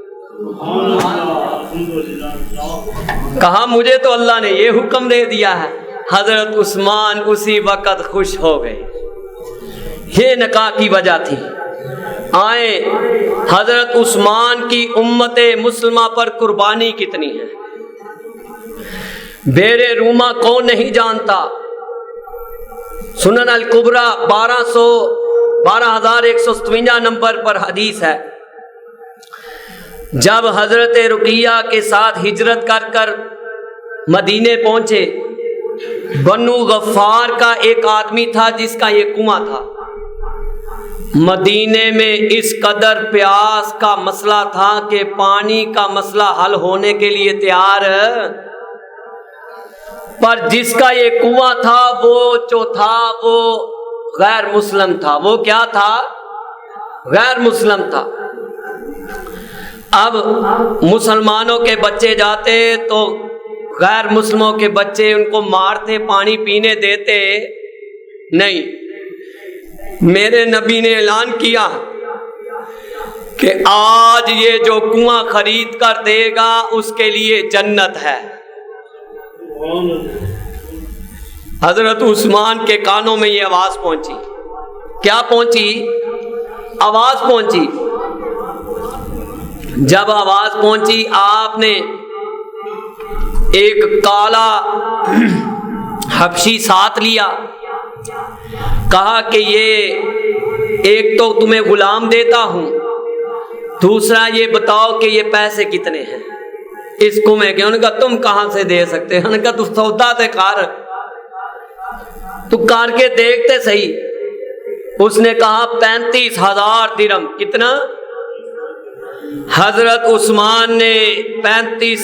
کہا مجھے تو اللہ نے یہ حکم دے دیا ہے. حضرت عثمان اسی وقت خوش ہو گئے. یہ نکاح کی وجہ تھی. آئے حضرت عثمان کی امت مسلمہ پر قربانی کتنی ہے. بیر روما کون نہیں جانتا؟ سنن الکبریٰ 12157 نمبر پر حدیث ہے. جب حضرت رقیہ کے ساتھ ہجرت کر کر مدینے پہنچے، بنو غفار کا ایک آدمی تھا جس کا یہ کنواں تھا. مدینے میں اس قدر پیاس کا مسئلہ تھا کہ پانی کا مسئلہ حل ہونے کے لیے تیار، پر جس کا یہ کنواں تھا وہ جو تھا وہ غیر مسلم تھا۔ وہ کیا تھا؟ غیر مسلم تھا۔ اب مسلمانوں کے بچے جاتے تو غیر مسلموں کے بچے ان کو مارتے، پانی پینے دیتے نہیں۔ میرے نبی نے اعلان کیا کہ آج یہ جو کنواں خرید کر دے گا اس کے لیے جنت ہے۔ حضرت عثمان کے کانوں میں یہ آواز پہنچی۔ کیا پہنچی؟ آواز پہنچی۔ جب آواز پہنچی آپ نے ایک کالا حبشی ساتھ لیا، کہا کہ یہ ایک تو تمہیں غلام دیتا ہوں، دوسرا یہ بتاؤ کہ یہ پیسے کتنے ہیں اس کنویں کے۔ انہوں نے کہا تم کہاں سے دے سکتے؟ انہوں نے کہا تو سودا تے کر، تو کر کے دیکھتے صحیح۔ اس نے کہا 35,000 درہم۔ کتنا؟ حضرت عثمان نے 35،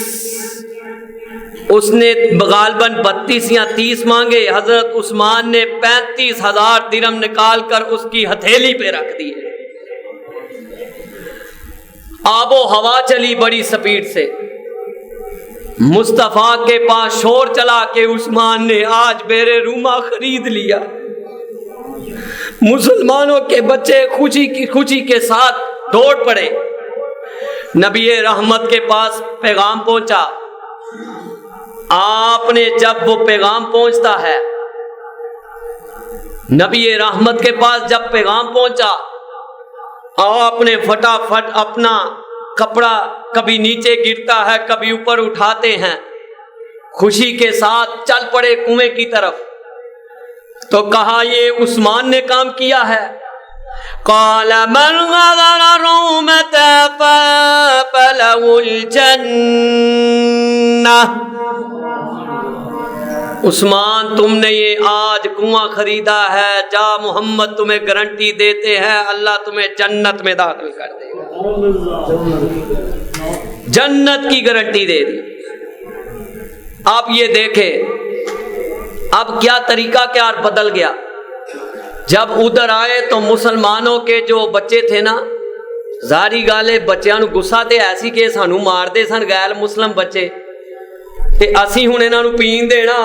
اس نے غالباً 32 یا 30 مانگے، حضرت عثمان نے 35,000 درہم نکال کر اس کی ہتھیلی پہ رکھ دیے۔ آب و ہوا چلی بڑی سپیڈ سے، مصطفیٰ کے پاس شور چلا کہ عثمان نے آج بیرے روما خرید لیا۔ مسلمانوں کے بچے خوشی کے ساتھ دوڑ پڑے۔ نبی رحمت کے پاس پیغام پہنچا۔ آپ نے جب وہ پیغام پہنچتا ہے، نبی رحمت کے پاس جب پیغام پہنچا، آپ نے فٹافٹ اپنا کپڑا کبھی نیچے گرتا ہے کبھی اوپر اٹھاتے ہیں، خوشی کے ساتھ چل پڑے کنویں کی طرف۔ تو کہا یہ عثمان نے کام کیا ہے۔ قال من غدر رومة فله الجنة۔ عثمان تم نے یہ آج کنواں خریدا ہے، جا محمد تمہیں گارنٹی دیتے ہیں اللہ تمہیں جنت میں داخل کر دے گا، جنت کی گارنٹی دے دی۔ آپ یہ دیکھیں اب کیا طریقہ کیا بدل گیا۔ جب ادھر آئے تو مسلمانوں کے جو بچے تھے نا، ظاہری گالے بچیاں نو گسا تے ایسی کہ سانو مار دے سن غیر مسلم بچے، تے اسی ہن انہاں نو پین دینا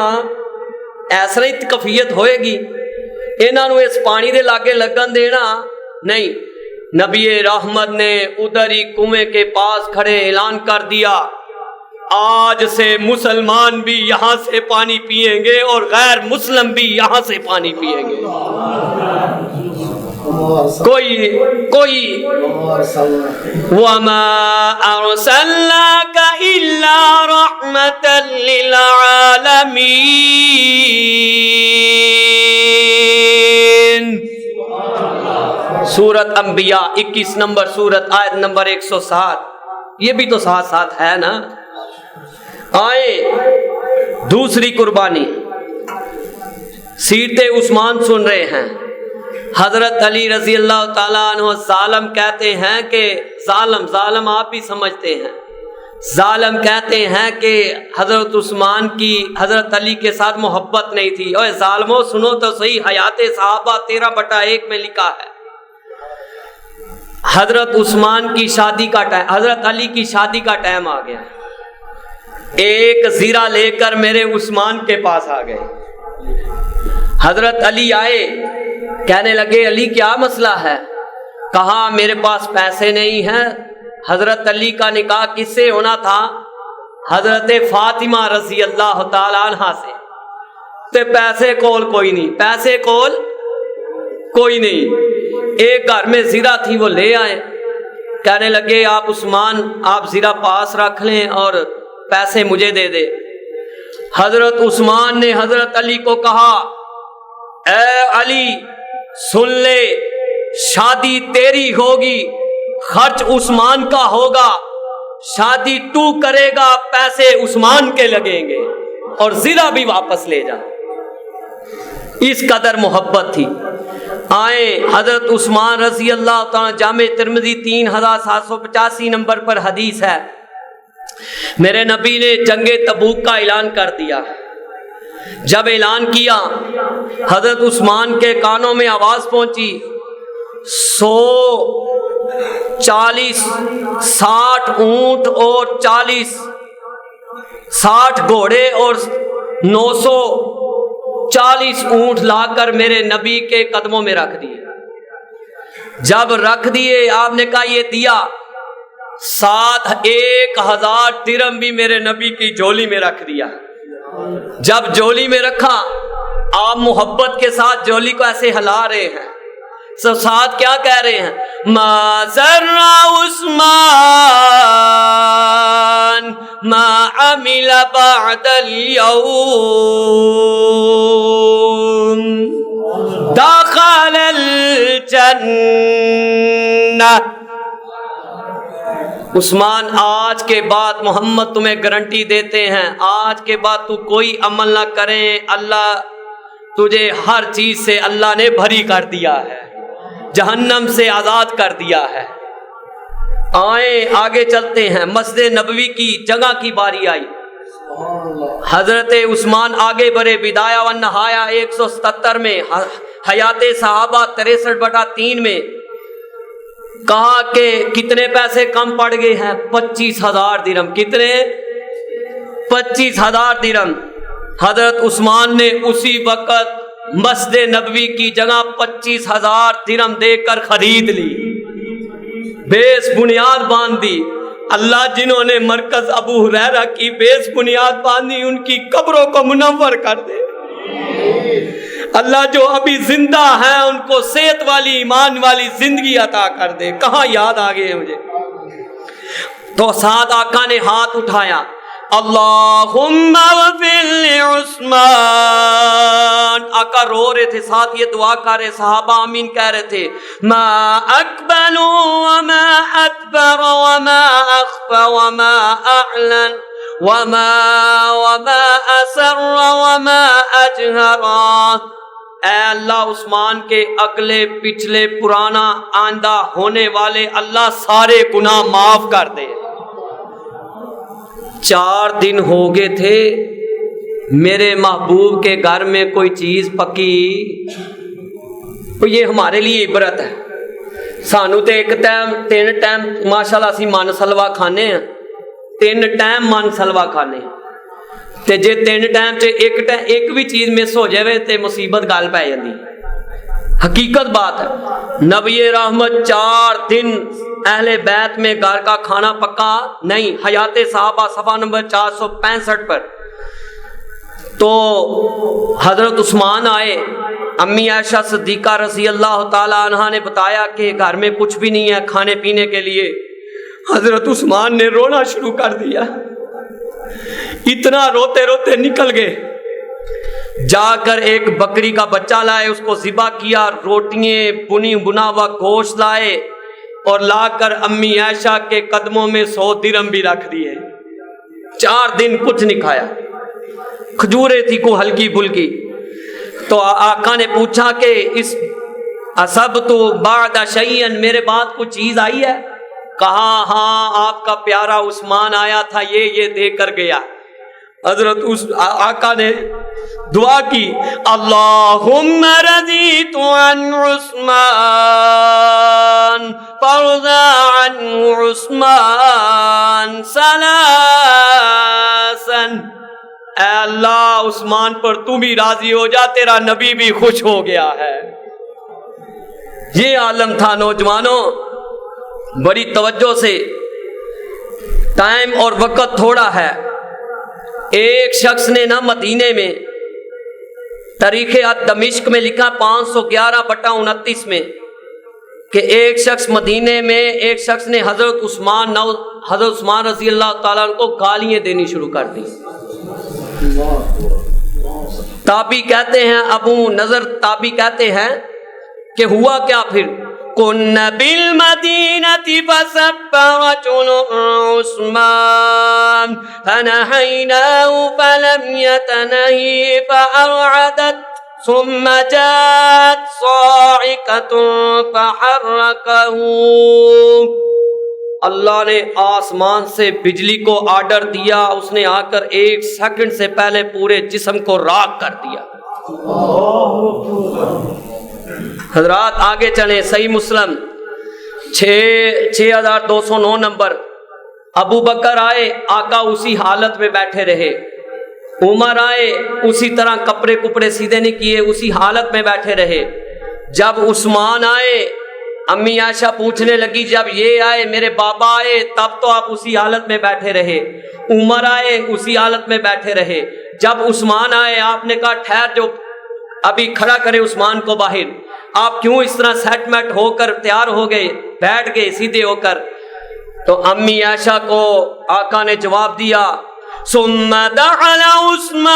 ایسا ہی کفیت ہوئے گی، انہاں نو اس پانی دے لاگے لگن دینا نہیں۔ نبی رحمت نے ادھر ہی کنویں کے پاس کھڑے اعلان کر دیا آج سے مسلمان بھی یہاں سے پانی پیئیں گے اور غیر مسلم بھی یہاں سے پانی پیئیں گے۔ کوئی وَمَا أَرْسَلْنَاكَ إِلَّا رَحْمَةً لِّلْعَالَمِينَ۔ سورت انبیاء 21 نمبر سورت آیت نمبر 107، یہ بھی تو ساتھ ساتھ ہے نا۔ آئے دوسری قربانی، سیرت عثمان سن رہے ہیں۔ حضرت علی رضی اللہ تعالیٰ عنہ ظالم کہتے ہیں کہ ظالم آپ بھی سمجھتے ہیں، ظالم کہتے ہیں کہ حضرت عثمان کی حضرت علی کے ساتھ محبت نہیں تھی۔ اور ظالموں سنو تو صحیح، حیات صحابہ 13/1 میں لکھا ہے حضرت عثمان کی شادی کا ٹائم، حضرت علی کی شادی کا ٹائم آ گیا، ایک زیرہ لے کر میرے عثمان کے پاس آ گئے۔ حضرت علی آئے، کہنے لگے علی کیا مسئلہ ہے؟ کہا میرے پاس پیسے نہیں ہیں۔ حضرت علی کا نکاح کس سے ہونا تھا؟ حضرت فاطمہ رضی اللہ تعالی عنہ سے۔ تے پیسے کول کوئی نہیں، پیسے کول کوئی نہیں۔ ایک گھر میں زیرہ تھی وہ لے آئے، کہنے لگے آپ عثمان آپ زیرہ پاس رکھ لیں اور پیسے مجھے دے دے۔ حضرت عثمان نے حضرت علی کو کہا اے علی سن لے، شادی تیری ہوگی، خرچ عثمان کا ہوگا، شادی تو کرے گا، پیسے عثمان کے لگیں گے اور زیرہ بھی واپس لے جا۔ اس قدر محبت تھی۔ آئیں حضرت عثمان رضی اللہ تعالیٰ، جامع ترمذی 3785 نمبر پر حدیث ہے، میرے نبی نے جنگ تبوک کا اعلان کر دیا۔ جب اعلان کیا حضرت عثمان کے کانوں میں آواز پہنچی، 60 اونٹ اور 60 گھوڑے اور 940 اونٹ لا کر میرے نبی کے قدموں میں رکھ دیے۔ جب رکھ دیے آپ نے کہا یہ دیا، ساتھ 1000 درہم بھی میرے نبی کی جولی میں رکھ دیا۔ جب جولی میں رکھا، آپ محبت کے ساتھ جولی کو ایسے ہلا رہے ہیں، سب ساتھ کیا کہہ رہے ہیں؟ ما ذر عثمان ما عمل بعد اليوم دخل الجنہ۔ عثمان آج کے بعد محمد تمہیں گارنٹی دیتے ہیں، آج کے بعد تو کوئی عمل نہ کریں، اللہ تجھے ہر چیز سے اللہ نے بھری کر دیا ہے، جہنم سے آزاد کر دیا ہے۔ آئیں آگے چلتے ہیں، مسجد نبوی کی جگہ کی باری آئی۔ حضرت عثمان آگے بڑھے، بدایہ و نہایہ 177 میں، حیات صحابہ 63/3 میں کہا کہ کتنے پیسے کم پڑ گئے ہیں؟ 25,000 درہم۔ کتنے؟ 25,000 درہم۔ حضرت عثمان نے اسی وقت مسجد نبوی کی جگہ 25,000 درہم دے کر خرید لی، بیس بنیاد باندھ دی۔ اللہ جنہوں نے مرکز ابو ہریرہ کی بیس بنیاد باندھی ان کی قبروں کو منور کر دے۔ اللہ جو ابھی زندہ ہیں ان کو صحت والی ایمان والی زندگی عطا کر دے۔ کہاں یاد آ گئے مجھے؟ تو ساتھ آقا نے ہاتھ اٹھایا، اللہم اغفر لعثمان۔ آقا رو رہے تھے، ساتھ یہ دعا کر رہے، صحابہ آمین کہہ رہے تھے۔ ما اقبل وما ادبر وما اخفى وما اعلن وما اسر وما اجہر۔ اے اللہ عثمان کے اگلے پچھلے پرانا آئندہ ہونے والے اللہ سارے گناہ معاف کر دے۔ 4 دن ہو گئے تھے، میرے محبوب کے گھر میں کوئی چیز پکی، تو یہ ہمارے لیے عبرت ہے۔ سانو تے ایک ٹائم 3 ٹائم ماشاءاللہ اسی من سلوا کھانے ہیں، 3 ٹائم من سلوا کھانے، تے جے 3 ٹائم چ ایک بھی چیز مس ہو جائے تے مصیبت گل پی جاندی۔ حقیقت بات ہے، نبی رحمت 4 دن اہل بیت میں گھر کا کھانا پکا نہیں۔ حیات صحابہ صفحہ نمبر 465 پر تو حضرت عثمان آئے، امی عائشہ صدیقہ رضی اللہ تعالی عنہا نے بتایا کہ گھر میں کچھ بھی نہیں ہے کھانے پینے کے لیے۔ حضرت عثمان نے رونا شروع کر دیا، اتنا روتے روتے نکل گئے، جا کر ایک بکری کا بچہ لائے، اس کو ذبح کیا، روٹیاں بنا ہوا گوشت لائے اور لا کر امی عائشہ کے قدموں میں 100 درہم بھی رکھ دیے۔ 4 دن کچھ نہیں کھایا، کھجوریں تھی کو ہلکی پھلکی۔ تو آقا نے پوچھا کہ اس اصبت بعد شیئا، میرے بعد کچھ چیز آئی ہے؟ کہا ہاں آپ کا پیارا عثمان آیا تھا، یہ دے کر گیا۔ حضرت آقا نے دعا کی، اللہم رضیت عن عثمان فرضا عن عثمان ثلاثا۔ اے اللہ عثمان پر تم بھی راضی ہو جا، تیرا نبی بھی خوش ہو گیا ہے۔ یہ عالم تھا نوجوانوں، بڑی توجہ سے، ٹائم اور وقت تھوڑا ہے۔ ایک شخص نے نا مدینے میں تاریخ دمشق میں لکھا 511/29 میں کہ ایک شخص مدینے میں ایک شخص نے حضرت عثمان رضی اللہ تعالیٰ عنہ کو گالیاں دینی شروع کر دی۔ تابعی کہتے ہیں، ابو نظر تابعی کہتے ہیں کہ ہوا کیا پھر، كنا بالمدينة فسب رجل عثمان فنهيناه فلم يتنهي فأرعدت ثم جاءت صاعقة فحركه. اللہ نے آسمان سے بجلی کو آرڈر دیا، اس نے آ کر 1 سیکنڈ سے پہلے پورے جسم کو راکھ کر دیا. حضرات آگے چلیں. صحیح مسلم 6209 نمبر. ابو بکر آئے، آقا اسی حالت میں بیٹھے رہے. عمر آئے، اسی طرح کپڑے کپڑے سیدھے نہیں کیے، اسی حالت میں بیٹھے رہے. جب عثمان آئے، امی عائشہ پوچھنے لگی جب یہ آئے میرے بابا آئے تب تو آپ اسی حالت میں بیٹھے رہے. عمر آئے، اسی حالت میں بیٹھے رہے. جب عثمان آئے آپ نے کہا ٹھہر، جو ابھی کھڑا کرے عثمان کو باہر. آپ کیوں اس طرح سیٹ میٹ ہو کر تیار ہو گئے، بیٹھ گئے سیدھے ہو کر؟ تو امی عائشہ کو آقا نے جواب دیا ثم دخل عثمان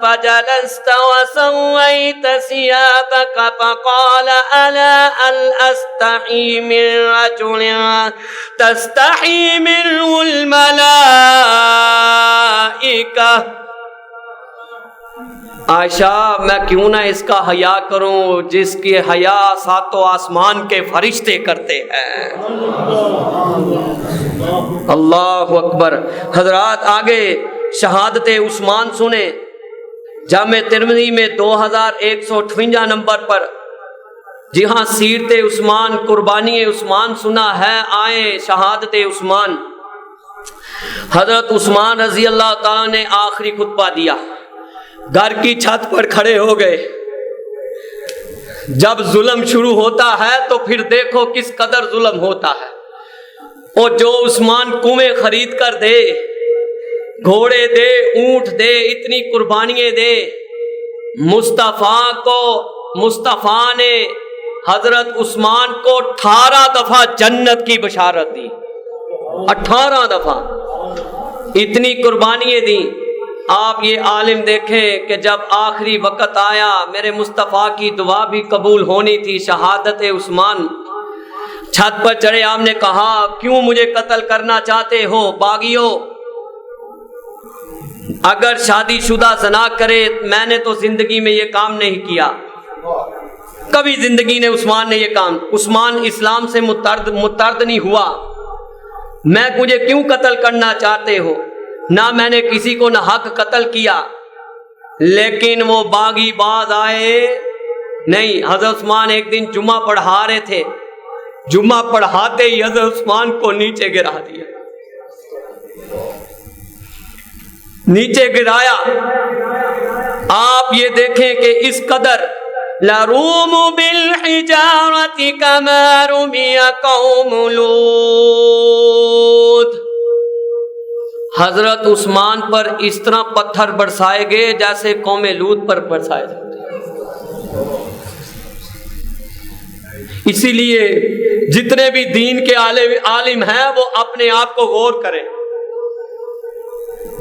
فجلست وسويت ثيابك فقال ألا أستحي من رجل تستحي منه الملائكة. عائشہ میں کیوں نہ اس کا حیا کروں جس کی حیا 7 آسمان کے فرشتے کرتے ہیں. اللہ اکبر. حضرات آگے شہادت عثمان سنیں. جامع ترمذی میں 2158 نمبر پر، جی ہاں، سیرت عثمان، قربانی عثمان سنا ہے. آئیں شہادت عثمان. حضرت عثمان رضی اللہ تعالیٰ نے آخری خطبہ دیا، گھر کی چھت پر کھڑے ہو گئے. جب ظلم شروع ہوتا ہے تو پھر دیکھو کس قدر ظلم ہوتا ہے. اور جو عثمان کنویں خرید کر دے، گھوڑے دے، اونٹ دے، اتنی قربانیاں دے، مصطفیٰ نے حضرت عثمان کو 18 دفعہ جنت کی بشارت دی. 18 دفعہ اتنی قربانیاں دی. آپ یہ عالم دیکھیں کہ جب آخری وقت آیا، میرے مصطفیٰ کی دعا بھی قبول ہونی تھی. شہادت عثمان چھت پر چڑھے، آپ نے کہا کیوں مجھے قتل کرنا چاہتے ہو باغیوں؟ اگر شادی شدہ زنا کرے، میں نے تو زندگی میں یہ کام نہیں کیا، کبھی زندگی نے عثمان نے یہ کام. عثمان اسلام سے مرتد نہیں ہوا، مجھے کیوں قتل کرنا چاہتے ہو؟ نہ میں نے کسی کو نہ حق قتل کیا. لیکن وہ باغی باز آئے نہیں. حضرت عثمان ایک دن جمعہ پڑھا رہے تھے، جمعہ پڑھاتے ہی حضرت عثمان کو نیچے گرا دیا، نیچے گرایا. آپ یہ دیکھیں کہ اس قدر لَرُومُ بِالْحِجَارَةِ كَمَا رُمِيَ قَوْمُ لُوط. حضرت عثمان پر اس طرح پتھر برسائے گئے جیسے قوم لوط پر برسائے جاتے. اسی لیے جتنے بھی دین کے عالم ہیں وہ اپنے آپ کو غور کریں.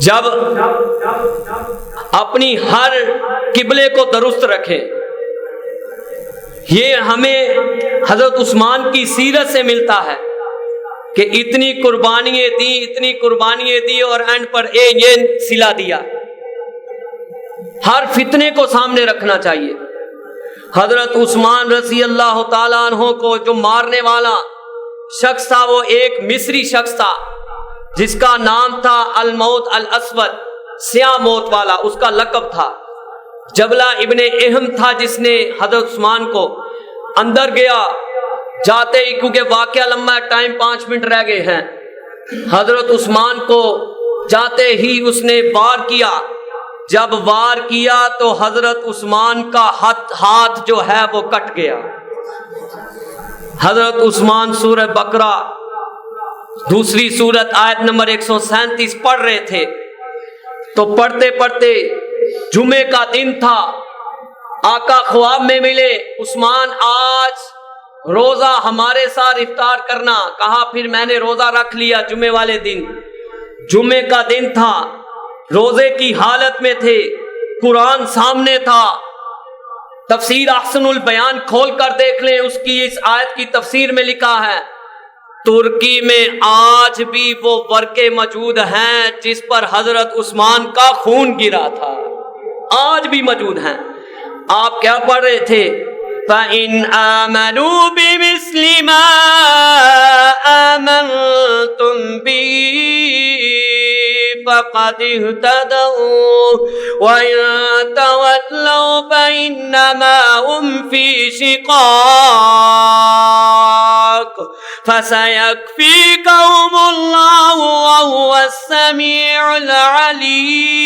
جب اپنی ہر قبلے کو درست رکھیں. یہ ہمیں حضرت عثمان کی سیرت سے ملتا ہے کہ اتنی قربانیاں دی اور اینڈ پر یہ صلہ دیا. ہر فتنے کو سامنے رکھنا چاہیے. حضرت عثمان رضی اللہ تعالیٰ عنہ کو جو مارنے والا شخص تھا وہ ایک مصری شخص تھا جس کا نام تھا الموت الاسود، سیاہ موت والا، اس کا لقب تھا. جبلہ ابن اہم تھا جس نے حضرت عثمان کو اندر گیا جاتے ہی، کیونکہ واقعہ لمبا ہے، ٹائم 5 منٹ رہ گئے ہیں. حضرت عثمان کو جاتے ہی اس نے وار کیا. جب وار کیا تو حضرت عثمان کا ہاتھ جو ہے وہ کٹ گیا. حضرت عثمان سورہ بقرہ دوسری سورت آیت نمبر 137 پڑھ رہے تھے تو پڑھتے پڑھتے جمعے کا دن تھا. آقا خواب میں ملے، عثمان آج روزہ ہمارے ساتھ افطار کرنا. کہا پھر میں نے روزہ رکھ لیا. جمعے والے دن، جمعے کا دن تھا، روزے کی حالت میں تھے، قرآن سامنے تھا. تفسیر احسن البیان کھول کر دیکھ لیں، اس کی اس آیت کی تفسیر میں لکھا ہے ترکی میں آج بھی وہ ورقے موجود ہیں جس پر حضرت عثمان کا خون گرا تھا. آج بھی موجود ہیں. آپ کیا پڑھ رہے تھے؟ فَإِنْ آمَنُوا بِمِثْلِ مَا آمَنْتُمْ بِهِ فَقَدِ اهْتَدَوْا وَإِنْ تَوَلَّوْا فَإِنَّمَا هُمْ فِي شِقَاقٍ فَسَيَكْفِيكَهُمُ اللَّهُ وَهُوَ السَّمِيعُ الْعَلِيمُ.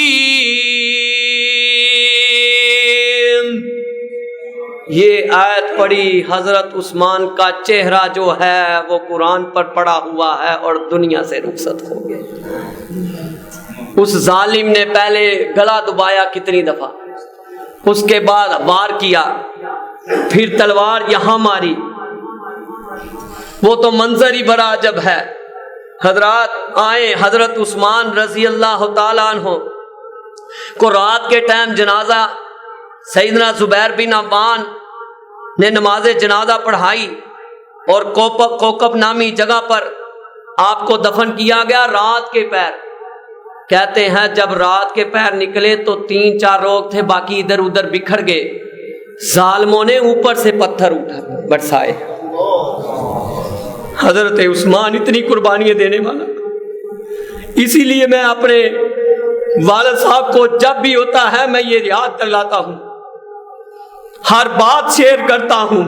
یہ آیت پڑھی، حضرت عثمان کا چہرہ جو ہے وہ قرآن پر پڑا ہوا ہے اور دنیا سے رخصت ہو گئے. اس ظالم نے پہلے گلا دبایا کتنی دفعہ، اس کے بعد وار کیا، پھر تلوار یہاں ماری. وہ تو منظر ہی بڑا عجب ہے. حضرات آئے، حضرت عثمان رضی اللہ تعالیٰ عنہ کو رات کے ٹائم جنازہ سیدنا زبیر بن عوام نے نماز جنازہ پڑھائی اور کوکب نامی جگہ پر آپ کو دفن کیا گیا رات کے پیر. کہتے ہیں جب رات کے پیر نکلے تو 3-4 لوگ تھے، باقی ادھر ادھر بکھر گئے. ظالموں نے اوپر سے پتھر اٹھا برسائے. حضرت عثمان اتنی قربانیاں دینے والا. اسی لیے میں اپنے والد صاحب کو جب بھی ہوتا ہے میں یہ یاد دلاتا ہوں، ہر بات شیئر کرتا ہوں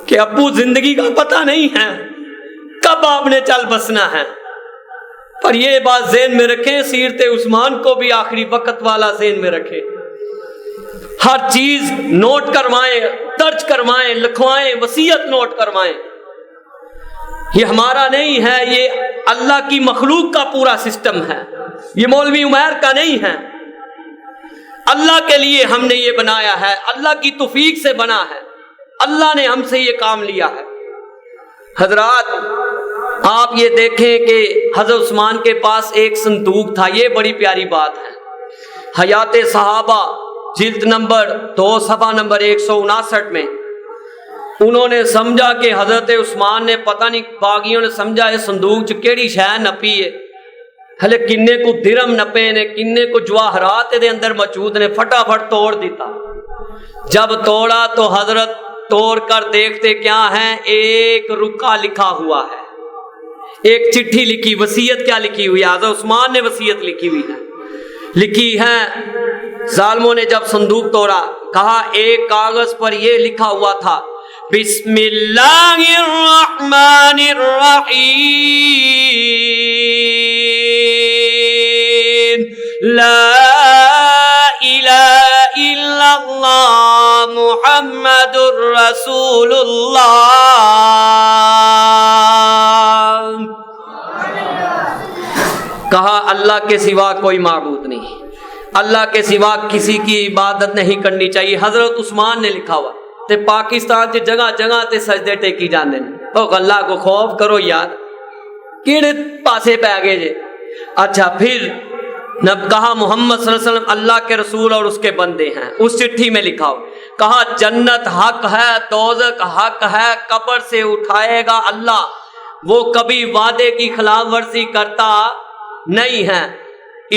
کہ ابو زندگی کا پتہ نہیں ہے کب آپ نے چل بسنا ہے، پر یہ بات ذہن میں رکھیں، سیرت عثمان کو بھی آخری وقت والا ذہن میں رکھیں. ہر چیز نوٹ کروائیں، درج کروائیں، لکھوائیں، وصیت نوٹ کروائیں. یہ ہمارا نہیں ہے، یہ اللہ کی مخلوق کا پورا سسٹم ہے، یہ مولوی عمیر کا نہیں ہے. اللہ کے لیے ہم نے یہ بنایا ہے، اللہ کی توفیق سے بنا ہے، اللہ نے ہم سے یہ کام لیا ہے. حضرات آپ یہ دیکھیں کہ حضرت عثمان کے پاس ایک صندوق تھا. یہ بڑی پیاری بات ہے. حیات صحابہ جلد نمبر 2 صفحہ نمبر 159 میں انہوں نے سمجھا کہ حضرت عثمان نے پتہ نہیں باغیوں نے سمجھا یہ صندوق چ کیڑی شے نپی ہے، ہلے کنے کو درم نپے نے، کنے کو جواہرات دے اندر موجود نے، فٹافٹ توڑ دیتا. جب توڑا تو حضرت توڑ کر دیکھتے کیا ہے، ایک رکا لکھا ہوا ہے، ایک چٹھی لکھی، وصیت کیا لکھی ہوئی ہے، حضرت عثمان نے وصیت لکھی ہوئی ہے، لکھی ہے. ظالموں نے جب صندوق توڑا کہا ایک کاغذ پر یہ لکھا ہوا تھا، بسم اللہ الرحمن الرحیم لا الہ الا اللہ محمد الرسول اللہ. کہا اللہ کے سوا کوئی معبود نہیں، اللہ کے سوا کسی کی عبادت نہیں کرنی چاہیے. حضرت عثمان نے لکھا ہوا تے پاکستان سے جگہ جگہ تے سجدے ٹیکی جاندے نے. او اللہ کو خوف کرو یار، کیڑے پاسے پہ گئے جے. اچھا پھر نب کہا محمد صلی اللہ علیہ وسلم اللہ کے رسول اور اس کے بندے ہیں. اس چٹھی میں لکھا ہو، کہا جنت حق ہے، دوزخ حق ہے، قبر سے اٹھائے گا اللہ، وہ کبھی وعدے کی خلاف ورزی کرتا نہیں ہے.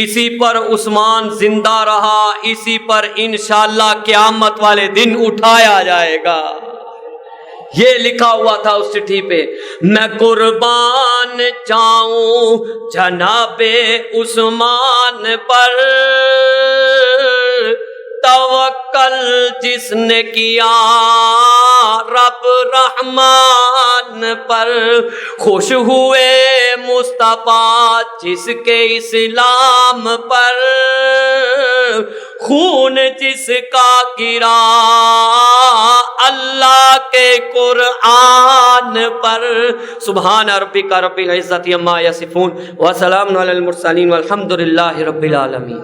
اسی پر عثمان زندہ رہا، اسی پر انشاءاللہ قیامت والے دن اٹھایا جائے گا. یہ لکھا ہوا تھا اس چٹھی پہ. میں قربان جاؤں جناب عثمان پر، توکل جس نے کیا رب رحمان پر، خوش ہوئے مصطفیٰ جس کے اسلام پر، خون جس کا گرا اللہ کے قرآن پر. سبحان ربک رب العزت عما یصفون وسلام علی المرسلین والحمد للہ رب العالمین.